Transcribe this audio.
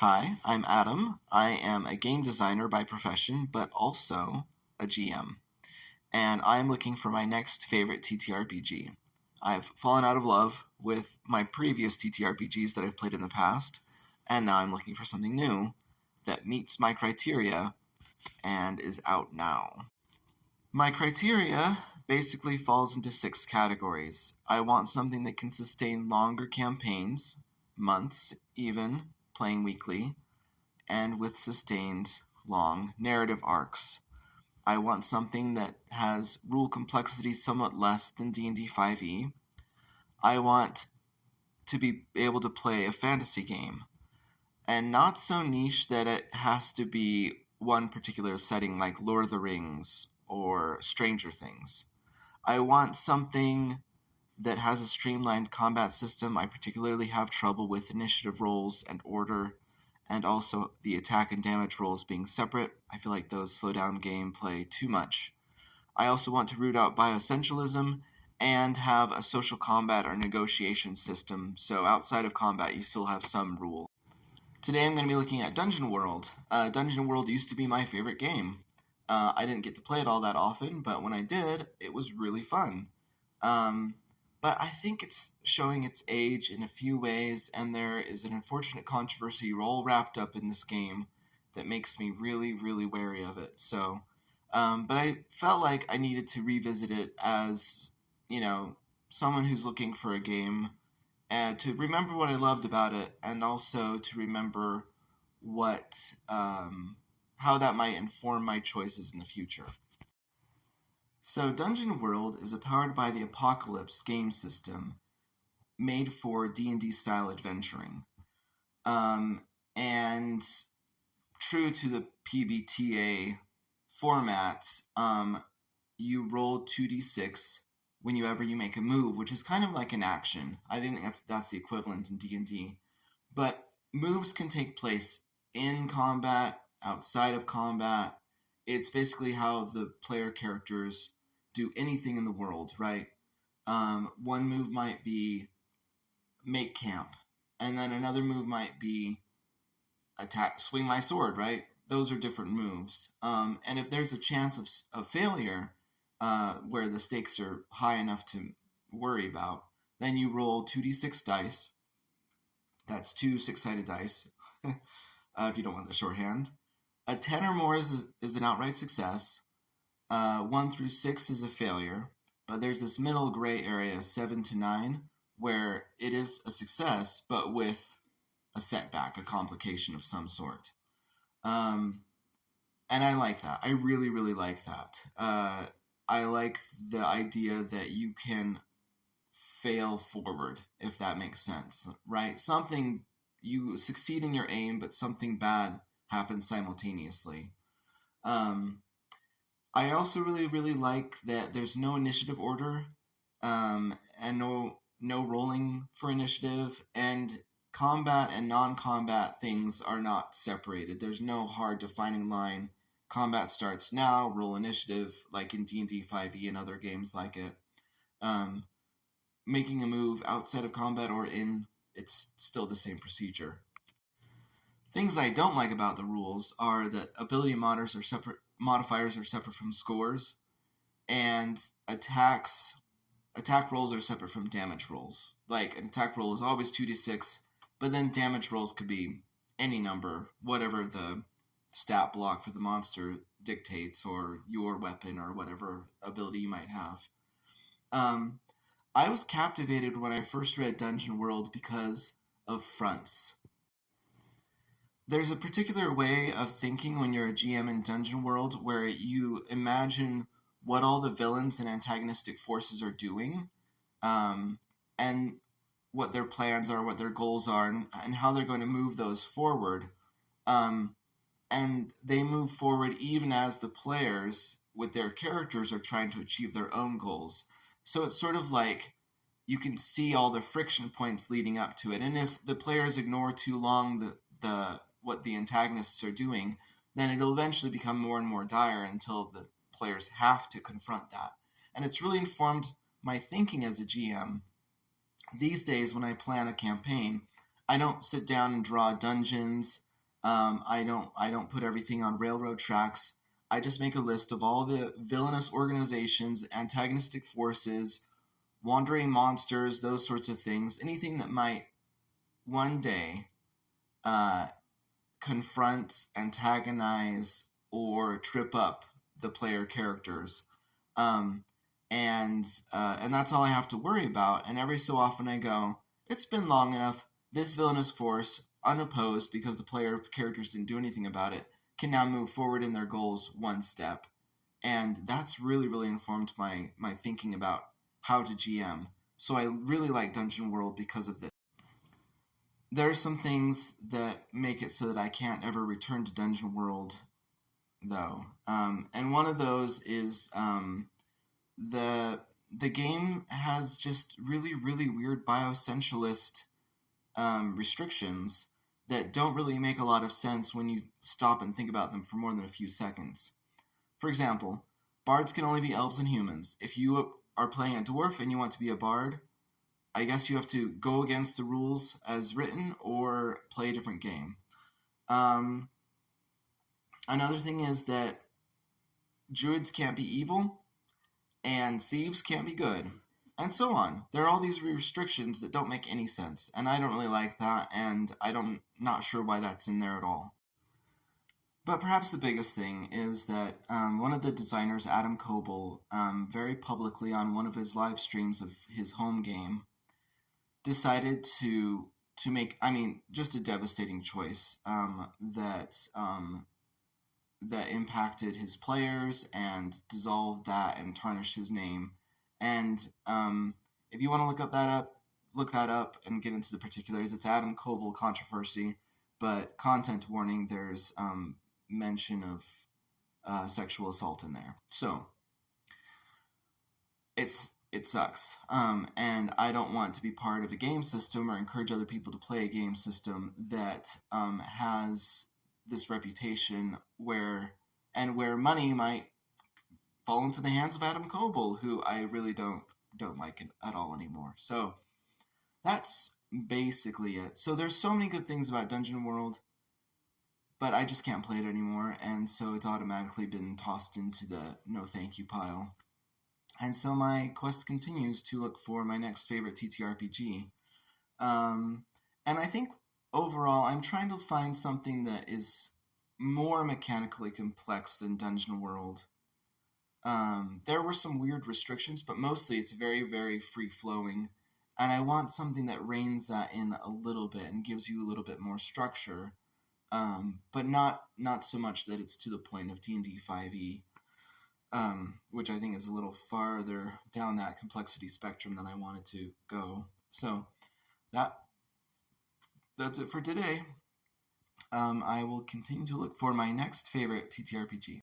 Hi, I'm Adam. I am a game designer by profession, but also a GM. And I'm looking for my next favorite TTRPG. I've fallen out of love with my previous TTRPGs that I've played in the past, and now I'm looking for something new that meets my criteria and is out now. My criteria basically falls into six categories. I want something that can sustain longer campaigns, months even, playing weekly, and with sustained, long narrative arcs. I want something that has rule complexity somewhat less than D&D 5e. I want to be able to play a fantasy game, and not so niche that it has to be one particular setting like Lord of the Rings or Stranger Things. I want something that has a streamlined combat system. I particularly have trouble with initiative rolls and order, and also the attack and damage rolls being separate. I feel like those slow down gameplay too much. I also want to root out bioessentialism and have a social combat or negotiation system, so outside of combat you still have some rules. Today I'm going to be looking at Dungeon World. Dungeon World used to be my favorite game. I didn't get to play it all that often, but when I did, it was really fun. Um, but I think it's showing its age in a few ways, and there is an unfortunate controversy all wrapped up in this game that makes me really, really wary of it. But I felt like I needed to revisit it as, someone who's looking for a game and to remember what I loved about it, and also to remember what how that might inform my choices in the future. So, Dungeon World is a powered by the Apocalypse game system made for D&D style adventuring, and true to the PBTA format, you roll 2d6 whenever you make a move, which is kind of like an action. I think that's the equivalent in D&D. But moves can take place in combat, outside of combat. It's basically how the player characters do anything in the world, right? One move might be make camp, and then another move might be attack, swing my sword, right? Those are different moves. And if there's a chance of failure, where the stakes are high enough to worry about, then you roll 2d6 dice. That's two six-sided dice, if you don't want the shorthand. A 10 or more is an outright success. 1 through 6 is a failure. But there's this middle gray area, 7 to 9, where it is a success, but with a setback, a complication of some sort. And I like that. I really, really like that. I like the idea that you can fail forward, if that makes sense, right? Something, you succeed in your aim, but something bad happens simultaneously. I also really, really like that there's no initiative order, and no rolling for initiative, and combat and non-combat things are not separated. There's no hard defining line. Combat starts now, roll initiative, like in D&D 5e and other games like it. Making a move outside of combat or in, it's still the same procedure. Things I don't like about the rules are that ability modifiers are separate from scores, and attack rolls are separate from damage rolls. Like, an attack roll is always 2d6, but then damage rolls could be any number, whatever the stat block for the monster dictates, or your weapon, or whatever ability you might have. I was captivated when I first read Dungeon World because of fronts. There's a particular way of thinking when you're a GM in Dungeon World where you imagine what all the villains and antagonistic forces are doing, and what their plans are, what their goals are, and how they're going to move those forward. And they move forward even as the players, with their characters, are trying to achieve their own goals. So it's sort of like you can see all the friction points leading up to it. And if the players ignore too long what the antagonists are doing, then it'll eventually become more and more dire until the players have to confront that. And it's really informed my thinking as a GM. These days, when I plan a campaign, I don't sit down and draw dungeons I don't put everything on railroad tracks. I just make a list of all the villainous organizations, antagonistic forces, wandering monsters, those sorts of things. Anything that might one day uh, confront, antagonize, or trip up the player characters. Um, and that's all I have to worry about. And every so often I go, it's been long enough. This villainous force, unopposed because the player characters didn't do anything about it, can now move forward in their goals one step. And that's really, really informed my thinking about how to GM. So I really like Dungeon World because of this. There are some things that make it so that I can't ever return to Dungeon World, though. And one of those is the the game has just really, really weird bioessentialist restrictions that don't really make a lot of sense when you stop and think about them for more than a few seconds. For example, bards can only be elves and humans. If you are playing a dwarf and you want to be a bard, I guess you have to go against the rules as written or play a different game. Um, Another thing is that druids can't be evil and thieves can't be good, and so on. There are all these restrictions that don't make any sense, and I don't really like that, and I'm not sure why that's in there at all. But perhaps the biggest thing is that one of the designers, Adam Coble, very publicly on one of his live streams of his home game, decided to make, I mean, just a devastating choice that impacted his players and dissolved that and tarnished his name. And if you want to look that up and get into the particulars. It's Adam Coble controversy, but content warning. There's mention of sexual assault in there, so it sucks. And I don't want to be part of a game system or encourage other people to play a game system that has this reputation where money might fall into the hands of Adam Coble, who I really don't like it at all anymore. So that's basically it. So there's so many good things about Dungeon World, but I just can't play it anymore, and so it's automatically been tossed into the no thank you pile. And so my quest continues to look for my next favorite TTRPG. And I think overall, I'm trying to find something that is more mechanically complex than Dungeon World. There were some weird restrictions, but mostly it's very, very free flowing. And I want something that reins that in a little bit and gives you a little bit more structure, but not so much that it's to the point of D&D 5e, which I think is a little farther down that complexity spectrum than I wanted to go. So that's it for today. I will continue to look for my next favorite TTRPG.